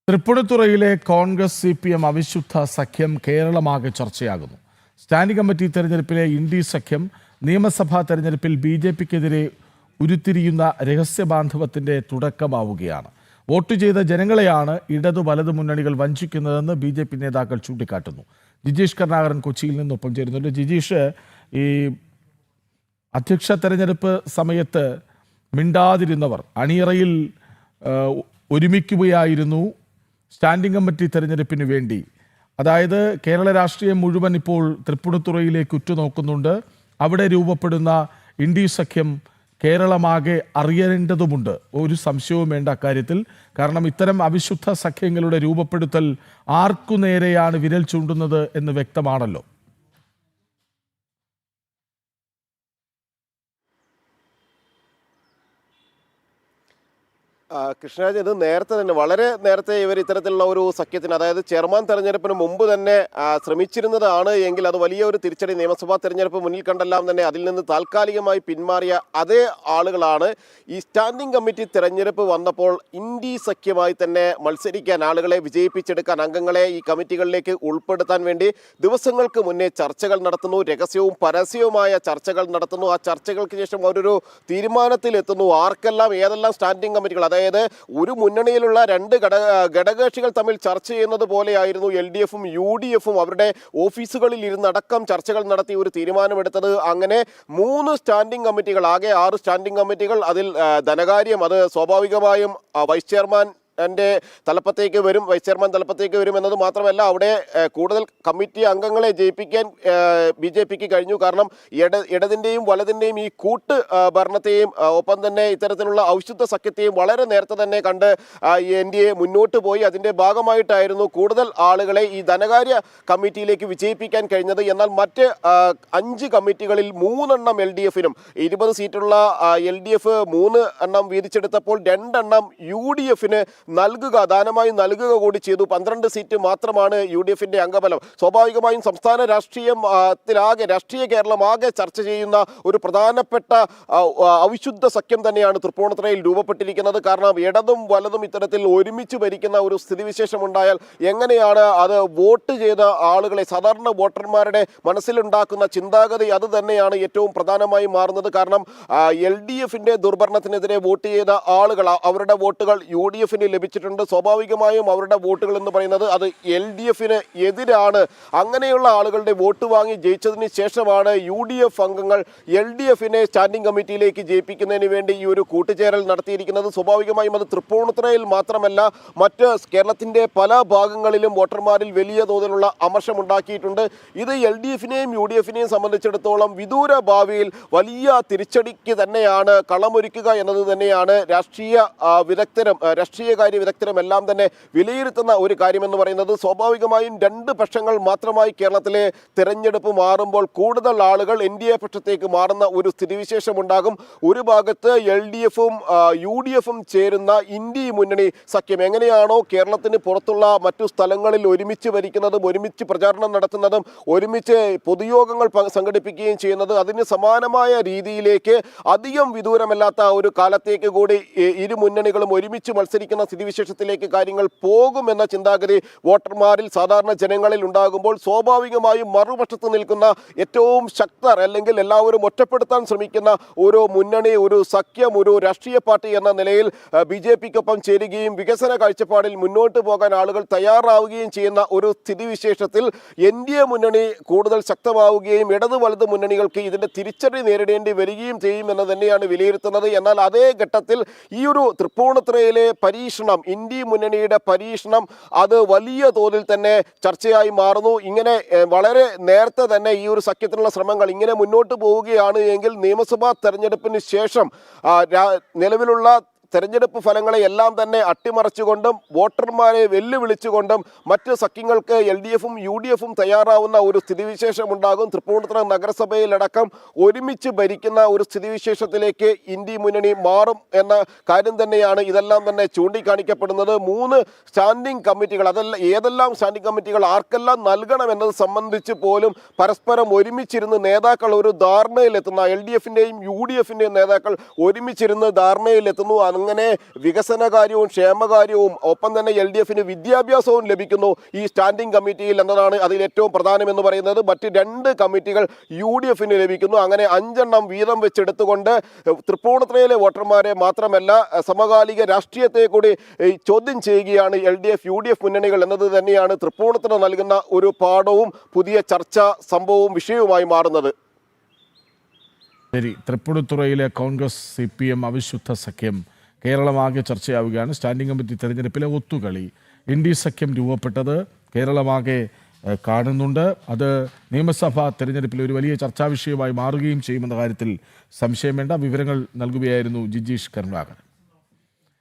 തൃപ്പൂണിത്തുറയിലെ Congress CPM അവിശുദ്ധ സഖ്യം കേരളമാകെ ചർച്ചയാകുന്നു. Standing committee തെരഞ്ഞെടുപ്പിലെ India സഖ്യം നിയമസഭാ തെരഞ്ഞെടുപ്പിൽ BJPക്കെതിരെ ഉരുത്തിരിയുന്ന രഹസ്യബാന്ധവത്തിന്റെ തുടക്കമാവുകയാണ്. വോട്ട് ചെയ്ത ജനങ്ങളെയാണ് ഇടതു വലതു മുന്നണികൾ വഞ്ചിക്കുന്നതെന്ന് BJP നേതാക്കൾ ചൂണ്ടിക്കാട്ടുന്നു. ജിജീഷ് കരുണാകരൻ കൊച്ചിയിൽ നിന്നൊപ്പം ചേരുന്നുണ്ട്. ജിജീഷ്, ഈ അധ്യക്ഷ തെരഞ്ഞെടുപ്പ് സമയത്ത് മിണ്ടാതിരുന്നവർ അണിയറയിൽ ഒരുമിക്കുകയായിരുന്നു സ്റ്റാൻഡിംഗ് കമ്മിറ്റി തെരഞ്ഞെടുപ്പിന് വേണ്ടി. അതായത് കേരള രാഷ്ട്രീയം മുഴുവൻ ഇപ്പോൾ തൃപ്പൂണിത്തുറയിലേക്ക് ഉറ്റുനോക്കുന്നുണ്ട്. അവിടെ രൂപപ്പെടുന്ന ഇന്ത്യ സഖ്യം കേരളമാകെ അറിയേണ്ടതുമുണ്ട്. ഒരു സംശയവും വേണ്ട അക്കാര്യത്തിൽ. കാരണം ഇത്തരം അവിശുദ്ധ സഖ്യങ്ങളുടെ രൂപപ്പെടുത്തൽ ആർക്കു നേരെയാണ് വിരൽ ചൂണ്ടുന്നത് എന്ന് വ്യക്തമാണല്ലോ. കൃഷ്ണരാജ്, ഇത് നേരത്തെ തന്നെ വളരെ നേരത്തെ ഇവർ ഇത്തരത്തിലുള്ള ഒരു സഖ്യത്തിന്, അതായത് ചെയർമാൻ തെരഞ്ഞെടുപ്പിന് മുമ്പ് തന്നെ ശ്രമിച്ചിരുന്നതാണ് എങ്കിൽ അത് വലിയ ഒരു തിരിച്ചടി. നിയമസഭാ തെരഞ്ഞെടുപ്പ് മുന്നിൽ കണ്ടെല്ലാം തന്നെ അതിൽ നിന്ന് താൽക്കാലികമായി പിന്മാറിയ അതേ ആളുകളാണ് ഈ സ്റ്റാൻഡിംഗ് കമ്മിറ്റി തെരഞ്ഞെടുപ്പ് വന്നപ്പോൾ ഇന്ത്യ സഖ്യമായി തന്നെ മത്സരിക്കാൻ, ആളുകളെ വിജയിപ്പിച്ചെടുക്കാൻ, അംഗങ്ങളെ ഈ കമ്മിറ്റികളിലേക്ക് ഉൾപ്പെടുത്താൻ വേണ്ടി ദിവസങ്ങൾക്ക് മുന്നേ ചർച്ചകൾ നടത്തുന്നു. രഹസ്യവും പരസ്യവുമായ ചർച്ചകൾ നടത്തുന്നു. ആ ചർച്ചകൾക്ക് ശേഷം അവരൊരു തീരുമാനത്തിലെത്തുന്നു. ആർക്കെല്ലാം ഏതെല്ലാം സ്റ്റാൻഡിംഗ് കമ്മിറ്റികൾ, അതായത് ഒരു രണ്ട് ഘടകകക്ഷികൾ തമ്മിൽ ചർച്ച ചെയ്യുന്നത് പോലെയായിരുന്നു LDFും UDFും അവരുടെ ഓഫീസുകളിൽ ഇരുന്നടക്കം ചർച്ചകൾ നടത്തി ഒരു തീരുമാനമെടുത്തത്. അങ്ങനെ 3 സ്റ്റാൻഡിംഗ് കമ്മിറ്റികൾ, ആകെ 6 സ്റ്റാൻഡിംഗ് കമ്മിറ്റികൾ. അതിൽ ധനകാര്യം, അത് സ്വാഭാവികമായും വൈസ് ചെയർമാൻ തലപ്പത്തേക്ക് വരും, വൈസ് ചെയർമാൻ തലപ്പത്തേക്ക് വരും എന്നത് മാത്രമല്ല, അവിടെ കൂടുതൽ കമ്മിറ്റി അംഗങ്ങളെ ജയിപ്പിക്കാൻ BJPക്ക് കഴിഞ്ഞു. കാരണം ഇടതിൻ്റെയും വലതിൻ്റെയും ഈ കൂട്ട് ഭരണത്തെയും ഒപ്പം തന്നെ ഇത്തരത്തിലുള്ള ഔഷധ സഖ്യത്തെയും വളരെ നേരത്തെ തന്നെ കണ്ട് NDA മുന്നോട്ട് പോയി. അതിൻ്റെ ഭാഗമായിട്ടായിരുന്നു കൂടുതൽ ആളുകളെ ഈ ധനകാര്യ കമ്മിറ്റിയിലേക്ക് വിജയിപ്പിക്കാൻ കഴിഞ്ഞത്. എന്നാൽ മറ്റ് 5 കമ്മിറ്റികളിൽ 3 എണ്ണം LDFനും, 20 സീറ്റുള്ള LDF 3 എണ്ണം വീതിച്ചെടുത്തപ്പോൾ 2 എണ്ണം UDFന് ദാനമായി നൽകുക കൂടി ചെയ്തു. 12 സീറ്റ് മാത്രമാണ് UDFന്റെ അംഗബലം. സ്വാഭാവികമായും സംസ്ഥാന രാഷ്ട്രീയ കേരളമാകെ ചർച്ച ചെയ്യുന്ന ഒരു പ്രധാനപ്പെട്ട അവിശുദ്ധ സഖ്യം തന്നെയാണ് തൃപ്പൂണിത്തുറയിൽ രൂപപ്പെട്ടിരിക്കുന്നത്. കാരണം ഇടതും വലതും ഇത്തരത്തിൽ ഒരുമിച്ച് ഭരിക്കുന്ന ഒരു സ്ഥിതിവിശേഷം ഉണ്ടായാൽ എങ്ങനെയാണ് അത് വോട്ട് ചെയ്ത ആളുകളെ, സാധാരണ വോട്ടർമാരുടെ മനസ്സിലുണ്ടാക്കുന്ന ചിന്താഗതി അത് തന്നെയാണ് ഏറ്റവും പ്രധാനമായി മാറുന്നത്. കാരണം LDFന്റെ ദുർഭരണത്തിനെതിരെ വോട്ട് ചെയ്ത ആളുകൾ, അവരുടെ വോട്ടുകൾ UDFന് ലഭിച്ചിട്ടുണ്ട്. സ്വാഭാവികമായും അവരുടെ വോട്ടുകൾ എന്ന് പറയുന്നത് അത് LDFന് എതിരാണ്. അങ്ങനെയുള്ള ആളുകളുടെ വോട്ട് വാങ്ങി ജയിച്ചതിന് ശേഷമാണ് UDF അംഗങ്ങൾ LDFനെ സ്റ്റാൻഡിംഗ് കമ്മിറ്റിയിലേക്ക് ജയിപ്പിക്കുന്നതിന് വേണ്ടി ഈ ഒരു കൂട്ടുചേരൽ നടത്തിയിരിക്കുന്നത്. സ്വാഭാവികമായും അത് തൃപ്പൂണിത്തുറയിൽ മാത്രമല്ല, മറ്റ് കേരളത്തിൻ്റെ പല ഭാഗങ്ങളിലും വോട്ടർമാരിൽ വലിയ തോതിലുള്ള അമർഷമുണ്ടാക്കിയിട്ടുണ്ട്. ഇത് LDFനെയും UDFനെയും സംബന്ധിച്ചിടത്തോളം വിദൂര ഭാവിയിൽ വലിയ തിരിച്ചടിക്ക് തന്നെയാണ് കളമൊരുക്കുക എന്നത് തന്നെയാണ് രാഷ്ട്രീയകാര്യ വിദഗ്ധരും എല്ലാം തന്നെ വിലയിരുത്തുന്ന ഒരു കാര്യമെന്ന് പറയുന്നത്. സ്വാഭാവികമായും 2 പക്ഷങ്ങൾ മാത്രമായി കേരളത്തിലെ തെരഞ്ഞെടുപ്പ് മാറുമ്പോൾ കൂടുതൽ ആളുകൾ NDA പക്ഷത്തേക്ക് മാറുന്ന ഒരു സ്ഥിതിവിശേഷം ഉണ്ടാകും. ഒരു ഭാഗത്ത് LDFും UDFും ചേരുന്ന ഇന്ത്യ മുന്നണി സഖ്യം എങ്ങനെയാണോ കേരളത്തിന് പുറത്തുള്ള മറ്റു സ്ഥലങ്ങളിൽ ഒരുമിച്ച് ഭരിക്കുന്നതും ഒരുമിച്ച് പ്രചാരണം നടത്തുന്നതും ഒരുമിച്ച് പൊതുയോഗങ്ങൾ സംഘടിപ്പിക്കുകയും ചെയ്യുന്നത്, അതിന് സമാനമായ രീതിയിലേക്ക് അധികം വിദൂരമല്ലാത്ത ഒരു കാലത്തേക്ക് കൂടി ഇരു മുന്നണികളും ഒരുമിച്ച് മത്സരിക്കുന്ന സ്ഥിതിവിശേഷത്തിലേക്ക് കാര്യങ്ങൾ പോകുമെന്ന ചിന്താഗതി വോട്ടർമാരിൽ, സാധാരണ ജനങ്ങളിൽ ഉണ്ടാകുമ്പോൾ സ്വാഭാവികമായും മറുപക്ഷത്ത് നിൽക്കുന്ന ഏറ്റവും ശക്തർ, അല്ലെങ്കിൽ എല്ലാവരും ഒറ്റപ്പെടുത്താൻ ശ്രമിക്കുന്ന ഒരു മുന്നണി, ഒരു സഖ്യം, ഒരു രാഷ്ട്രീയ പാർട്ടി എന്ന നിലയിൽ BJPക്കൊപ്പം ചേരുകയും വികസന കാഴ്ചപ്പാടിൽ മുന്നോട്ട് പോകാൻ ആളുകൾ തയ്യാറാവുകയും ചെയ്യുന്ന ഒരു സ്ഥിതിവിശേഷത്തിൽ NDA മുന്നണി കൂടുതൽ ശക്തമാവുകയും ഇടതു വലത് മുന്നണികൾക്ക് ഇതിൻ്റെ തിരിച്ചടി നേരിടേണ്ടി വരികയും ചെയ്യും എന്ന് തന്നെയാണ് വിലയിരുത്തുന്നത്. എന്നാൽ അതേ ഘട്ടത്തിൽ ഈ ഒരു തൃപ്പൂണിത്തുറയിലെ പരീക്ഷണം, ഇന്ത്യ മുന്നണിയുടെ പരീക്ഷണം, അത് വലിയ തോതിൽ തന്നെ ചർച്ചയായി മാറുന്നു. ഇങ്ങനെ വളരെ നേരത്തെ തന്നെ ഈ ഒരു സഖ്യത്തിനുള്ള ശ്രമങ്ങൾ ഇങ്ങനെ മുന്നോട്ട് പോവുകയാണ് എങ്കിൽ നിയമസഭാ തെരഞ്ഞെടുപ്പിന് ശേഷം നിലവിലുള്ള തെരഞ്ഞെടുപ്പ് ഫലങ്ങളെ എല്ലാം തന്നെ അട്ടിമറിച്ചുകൊണ്ടും വോട്ടർമാരെ വെല്ലുവിളിച്ചുകൊണ്ടും മറ്റ് സഖ്യങ്ങൾക്ക് LDFും UDFും തയ്യാറാവുന്ന ഒരു സ്ഥിതിവിശേഷം ഉണ്ടാകും. തൃപ്പൂണിത്തുറ നഗരസഭയിലടക്കം ഒരുമിച്ച് ഭരിക്കുന്ന ഒരു സ്ഥിതിവിശേഷത്തിലേക്ക് ഇന്ത്യ മുന്നണി മാറും എന്ന കാര്യം തന്നെയാണ് ഇതെല്ലാം തന്നെ ചൂണ്ടിക്കാണിക്കപ്പെടുന്നത്. 3 സ്റ്റാൻഡിംഗ് കമ്മിറ്റികൾ, ഏതെല്ലാം സ്റ്റാൻഡിംഗ് കമ്മിറ്റികൾ ആർക്കെല്ലാം നൽകണം എന്നത് സംബന്ധിച്ച് പോലും പരസ്പരം ഒരുമിച്ചിരുന്ന് നേതാക്കൾ ഒരു ധാരണയിലെത്തുന്ന, LDFന്റെയും UDFന്റെയും നേതാക്കൾ ഒരുമിച്ചിരുന്ന് ധാരണയിലെത്തുന്നു. അങ്ങനെ വികസനകാര്യവും ക്ഷേമകാര്യവും ഒപ്പം തന്നെ LDFന് വിദ്യാഭ്യാസവും ലഭിക്കുന്നു ഈ സ്റ്റാൻഡിംഗ് കമ്മിറ്റിയിൽ എന്നതാണ് അതിൽ ഏറ്റവും പ്രധാനമെന്ന് പറയുന്നത്. മറ്റ് 2 കമ്മിറ്റികൾ UDFന് ലഭിക്കുന്നു. അങ്ങനെ 5 എണ്ണം വീതം വെച്ചെടുത്തുകൊണ്ട് തൃപ്പൂണിത്തുറയിലെ വോട്ടർമാരെ മാത്രമല്ല സമകാലിക രാഷ്ട്രീയത്തെ കൂടി ചോദ്യം ചെയ്യുകയാണ് LDF UDF മുന്നണികൾ എന്നത് തന്നെയാണ് തൃപ്പൂണിത്തുറ നൽകുന്ന ഒരു പാഠവും പുതിയ ചർച്ചാ സംഭവവും വിഷയവുമായി മാറുന്നത്. ശരി, തൃപ്പൂണിത്തുറയിലെ കോൺഗ്രസ് CPM അവിശുദ്ധ സഖ്യം കേരളമാകെ ചർച്ചയാവുകയാണ്. സ്റ്റാൻഡിംഗ് കമ്മിറ്റി തെരഞ്ഞെടുപ്പിലെ ഒത്തുകളി ഇന്ത്യ സഖ്യം രൂപപ്പെട്ടത് കേരളമാകെ കാണുന്നുണ്ട്. അത് നിയമസഭാ തെരഞ്ഞെടുപ്പിൽ ഒരു വലിയ ചർച്ചാ വിഷയമായി മാറുകയും ചെയ്യുമെന്ന കാര്യത്തിൽ സംശയം വേണ്ട. വിവരങ്ങൾ നൽകുകയായിരുന്നു ജിജീഷ് കരുണാകരൻ.